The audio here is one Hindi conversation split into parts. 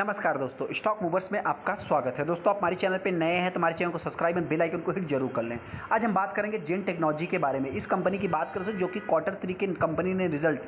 नमस्कार दोस्तों, स्टॉक मूवर्स में आपका स्वागत है। दोस्तों, आप हमारे चैनल पे नए हैं तो हमारे चैनल को सब्सक्राइब एंड बेल आइकन को हिट जरूर कर लें। आज हम बात करेंगे जेन टेक्नोलॉजी के बारे में। इस कंपनी की बात करें जो कि क्वार्टर 3 के कंपनी ने रिजल्ट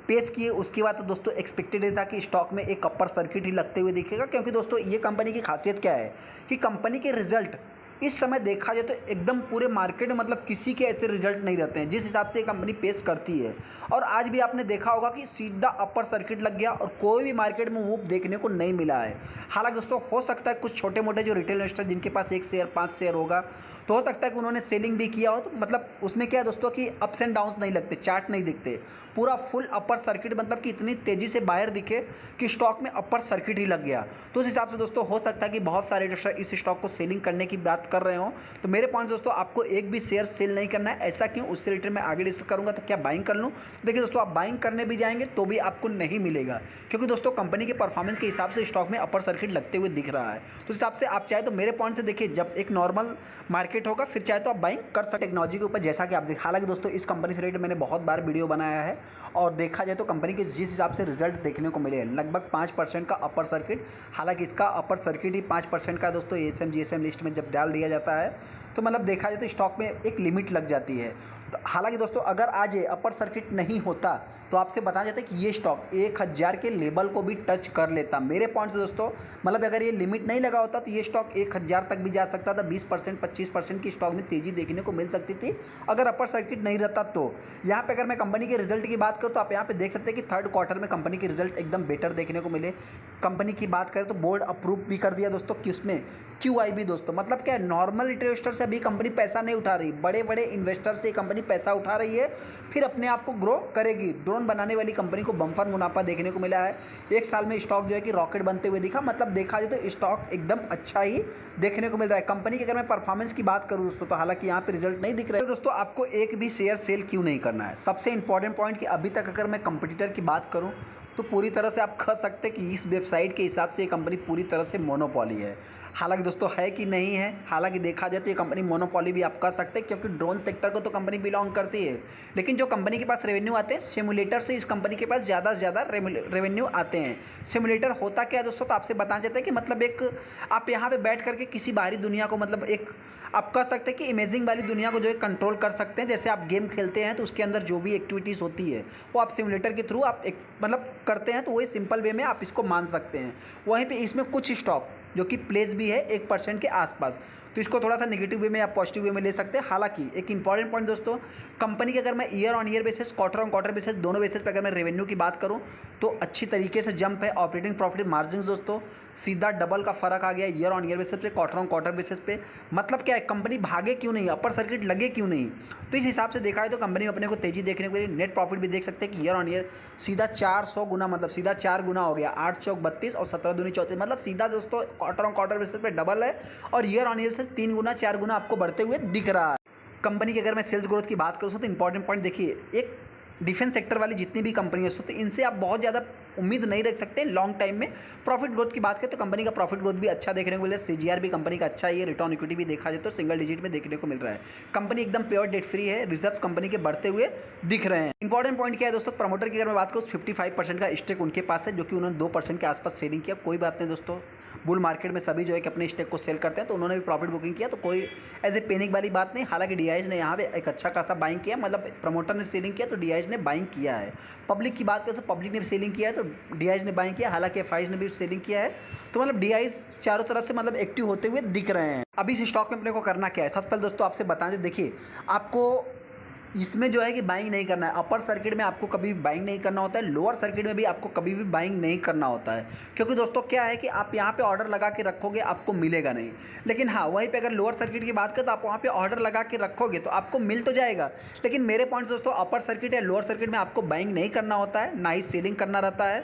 पेश किए, उसके बाद तो दोस्तों एक्सपेक्टेड था कि स्टॉक में एक अपर सर्किट ही लगते हुए दिखेगा, क्योंकि दोस्तों ये कंपनी की खासियत क्या है कि कंपनी के रिजल्ट इस समय देखा जाए तो एकदम पूरे मार्केट में मतलब किसी के ऐसे रिजल्ट नहीं रहते हैं जिस हिसाब से ये कंपनी पेश करती है। और आज भी आपने देखा होगा कि सीधा अपर सर्किट लग गया और कोई भी मार्केट में मूव देखने को नहीं मिला है। हालांकि दोस्तों हो सकता है कुछ छोटे मोटे जो रिटेल इन्वेस्टर जिनके पास 1 शेयर 5 शेयर होगा तो हो सकता है कि उन्होंने सेलिंग भी किया हो, तो मतलब उसमें क्या है दोस्तों कि अप्स एंड डाउन्स नहीं लगते, चार्ट नहीं दिखते, पूरा फुल अपर सर्किट मतलब कि इतनी तेज़ी से बाहर दिखे कि स्टॉक में अपर सर्किट ही लग गया। तो उस हिसाब से दोस्तों हो सकता है कि बहुत सारे इन्वेस्टर इस स्टॉक को सेलिंग करने की बात कर रहे हो। तो मेरे पॉइंट दोस्तों, आपको एक भी शेयर सेल नहीं करना है। ऐसा क्यों, उससे रिलेटेड मैं आगे डिस्कस करूंगा। तो क्या बाइंग कर लूँ? देखिए दोस्तों, आप बाइंग करने भी जाएंगे तो भी आपको नहीं मिलेगा, क्योंकि दोस्तों कंपनी के परफॉर्मेंस के हिसाब से स्टॉक में अपर सर्किट लगते हुए दिख रहा है। तो इस हिसाब से आप चाहे तो मेरे पॉइंट से देखिए, जब एक नॉर्मल मार्केट होगा फिर चाहे तो आप बाइंग कर सकते टेक्नोलॉजी के ऊपर, जैसा कि आप देख। हालांकि दोस्तों इस कंपनी से रिलेटेड मैंने बहुत बार वीडियो बनाया है और देखा जाए तो कंपनी के जिस हिसाब से रिजल्ट देखने को मिले हैं, लगभग 5% का अपर सर्किट। हालांकि इसका अपर सर्किट ही 5% का दोस्तों एएसएम जीएसएम लिस्ट में जब डाल दिया जाता है तो मतलब देखा जाए तो स्टॉक में एक लिमिट लग जाती है। तो हालांकि दोस्तों अगर आज ये अपर सर्किट नहीं होता तो आपसे बताया जाता है कि ये स्टॉक 1000 के लेवल को भी टच कर लेता। मेरे पॉइंट से दोस्तों मतलब अगर ये लिमिट नहीं लगा होता तो ये स्टॉक 1000 तक भी जा सकता था। 20% 25% की स्टॉक में तेज़ी देखने को मिल सकती थी अगर अपर सर्किट नहीं रहता। तो यहाँ पे अगर मैं कंपनी के रिजल्ट की बात करूँ तो आप यहाँ पे देख सकते हैं कि थर्ड क्वार्टर में कंपनी के रिजल्ट एकदम बेटर देखने को मिले। कंपनी की बात करें तो बोर्ड अप्रूव भी कर दिया दोस्तों कि उसमें QIB दोस्तों, मतलब क्या है, नॉर्मल इन्वेस्टर से अभी कंपनी पैसा नहीं उठा रही, बड़े बड़े इन्वेस्टर से कंपनी पैसा उठा रही है, फिर अपने आप को ग्रो करेगी। ड्रोन बनाने वाली कंपनी को बम्पर मुनाफा देखने को मिला है। 1 साल में स्टॉक जो है कि रॉकेट बनते हुए दिखा। मतलब देखा जाए तो स्टॉक एकदम अच्छा ही देखने को मिल रहा है। कंपनी की अगर मैं परफॉर्मेंस की बात करूँ दोस्तों, तो हालांकि यहाँ पे रिजल्ट नहीं दिख रहे हैं। तो दोस्तों आपको एक भी शेयर सेल क्यों नहीं करना है? सबसे इंपॉर्टेंट पॉइंट कि अभी तक अगर मैं कंपटीटर की बात करूँ तो पूरी तरह से आप कह सकते हैं कि इस वेबसाइट के हिसाब से ये कंपनी पूरी तरह से मोनोपोली है। हालांकि दोस्तों है कि नहीं है, हालांकि देखा जाए तो ये कंपनी मोनोपोली भी आप कह सकते हैं, क्योंकि ड्रोन सेक्टर को तो कंपनी बिलोंग करती है। लेकिन जो कंपनी के पास रेवेन्यू आते हैं सिमुलेटर से, इस कंपनी के पास ज़्यादा से ज़्यादा रेवेन्यू आते हैं। सिमुलेटर होता क्या है दोस्तों, तो आपसे बताना चाहते हैं कि मतलब एक आप यहाँ पे बैठ करके किसी बाहरी दुनिया को, मतलब एक आप कह सकते हैं कि इमेजिंग वाली दुनिया को जो है कंट्रोल कर सकते हैं। जैसे आप गेम खेलते हैं तो उसके अंदर जो भी एक्टिविटीज़ होती है वो आप सिमुलेटर के थ्रू आप एक मतलब करते हैं, तो वही सिंपल वे में आप इसको मान सकते हैं। वहीं पे इसमें कुछ स्टॉक जो कि प्लेस भी है 1% के आसपास, तो इसको थोड़ा सा नेगेटिव वे में या पॉजिटिव वे में ले सकते हैं। हालांकि एक इंपॉर्टेंट पॉइंट दोस्तों, कंपनी की अगर मैं year on year basis, quarter on quarter basis, दोनों बेसिस पे अगर मैं रेवेन्यू की बात करूं तो अच्छी तरीके से जंप है। ऑपरेटिंग प्रॉफिट मार्जिन दोस्तों सीधा डबल का फर्क आ गया ईयर ऑन ईयर बेसिस पे, क्वार्टर ऑन क्वार्टर बेसिस पे। मतलब क्या है, कंपनी भागे क्यों नहीं, अपर सर्किट लगे क्यों नहीं? तो इस हिसाब से देखा है तो कंपनी में अपने को तेजी देखने को मिली। नेट प्रॉफिट भी देख सकते हैं कि ईयर ऑन ईयर सीधा 400 गुना, मतलब सीधा 4 गुना हो गया। 8 चौक 32 और 17 दूनी 34, मतलब सीधा दोस्तों क्वार्टर ऑन क्वार्टर बेसिस पे डबल है और ईयर ऑन ईयर से 3 गुना 4 गुना आपको बढ़ते हुए दिख रहा है। कंपनी की अगर मैं सेल्स ग्रोथ की बात करूँ तो इंपॉर्टेंट पॉइंट देखिए, एक डिफेंस सेक्टर वाली जितनी भी कंपनियां होती हैं इनसे आप बहुत ज़्यादा उम्मीद नहीं रख सकते लॉन्ग टाइम में। प्रॉफिट ग्रोथ की बात करें तो कंपनी का प्रॉफिट ग्रोथ भी अच्छा देखने को मिला। CGR भी कंपनी का अच्छा है। रिटर्न इक्विटी भी देखा जाए तो सिंगल डिजिट में देखने को मिल रहा है। कंपनी एकदम प्योर डेट फ्री है। रिजर्व कंपनी के बढ़ते हुए दिख रहे हैं। इंपॉर्टेंट पॉइंट क्या है दोस्तों, प्रमोटर की अगर मैं बात करूँ 55% का स्टेक उनके पास है, जो कि उन्होंने 2% के आसपास सेलिंग किया। कोई बात नहीं दोस्तों, बुल मार्केट में सभी जो है कि अपने स्टेक को सेल करते हैं, तो उन्होंने भी प्रॉफिट बुकिंग किया, तो कोई एज ए पैनिक वाली बात नहीं। हालांकि DIS ने यहाँ पे एक अच्छा खासा बाइंग किया, मतलब प्रमोटर ने सेलिंग किया तो DIS ने बाइंग किया है। पब्लिक की बात करें तो पब्लिक ने भी सेलिंग किया है तो DIS ने बाइंग किया। हालांकि FIs ने भी सेलिंग किया है। तो मतलब DIS चारों तरफ से मतलब एक्टिव होते हुए दिख रहे हैं। अभी इस स्टॉक में अपने को करना क्या है, सबसे पहले दोस्तों आपसे बताना चाहिए, देखिए आपको इसमें जो है कि बाइंग नहीं करना है। अपर सर्किट में आपको कभी भी बाइंग नहीं करना होता है, लोअर सर्किट में भी आपको कभी भी बाइंग नहीं करना होता है, क्योंकि दोस्तों क्या है कि आप यहाँ पे ऑर्डर लगा के रखोगे आपको मिलेगा नहीं। लेकिन हाँ, वहीं पे अगर लोअर सर्किट की बात करें तो आप वहाँ पे ऑर्डर लगा के रखोगे तो आपको मिल तो जाएगा। लेकिन मेरे पॉइंट्स दोस्तों, अपर सर्किट या लोअर सर्किट में आपको बाइंग नहीं करना होता है, ना ही सेलिंग करना रहता है।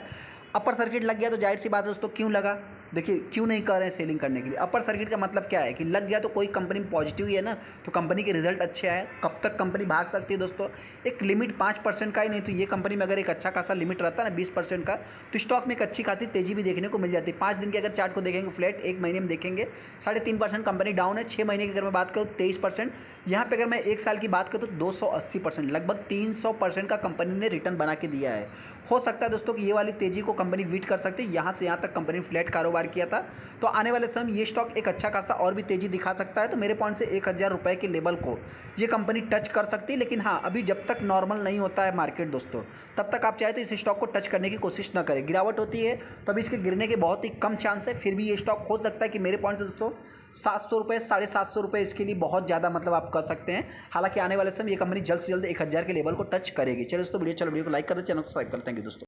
अपर सर्किट लग गया तो जाहिर सी बात है दोस्तों, क्यों लगा, देखिए क्यों नहीं कर रहे हैं सेलिंग करने के लिए। अपर सर्किट का मतलब क्या है कि लग गया तो कोई कंपनी पॉजिटिव ही है ना, तो कंपनी के रिजल्ट अच्छे आए। कब तक कंपनी भाग सकती है दोस्तों, एक लिमिट 5% का ही नहीं, तो ये कंपनी में अगर एक अच्छा खासा लिमिट रहता है ना 20% का, तो स्टॉक में एक अच्छी खासी तेजी भी देखने को मिल जाती है। 5 दिन के अगर चार्ट को देखेंगे फ्लैट, 1 महीने में देखेंगे 3.5% कंपनी डाउन है। 6 महीने की अगर मैं बात करूँ 23%। यहाँ पर अगर मैं 1 साल की बात करूँ तो 280%, लगभग 300% का कंपनी ने रिटर्न बना के दिया है। हो सकता है दोस्तों कि ये वाली तेज़ी को कंपनी बीट कर सकती है। यहाँ से यहाँ तक कंपनी फ्लैट कारोबार किया था, तो आने वाले समय ये स्टॉक एक अच्छा खासा और भी तेज़ी दिखा सकता है। तो मेरे पॉइंट से 1000 रुपये के लेवल को ये कंपनी टच कर सकती है। लेकिन हाँ, अभी जब तक नॉर्मल नहीं होता है मार्केट दोस्तों, तब तक आप चाहे तो इस स्टॉक को टच करने की कोशिश ना करें। गिरावट होती है तब इसके गिरने के बहुत ही कम चांस है। फिर भी ये स्टॉक हो सकता है कि मेरे पॉइंट से दोस्तों 700 रुपये 750 रुपये इसके लिए बहुत ज़्यादा मतलब आप कर सकते हैं। हालांकि आने वाले समय ये कंपनी जल्द से जल्द 1000 के लेवल को टच करेगी। चलो दोस्तों वीडियो को लाइक कर दो, चैनल को सब्सक्राइब कर। थैंक यू दोस्तों।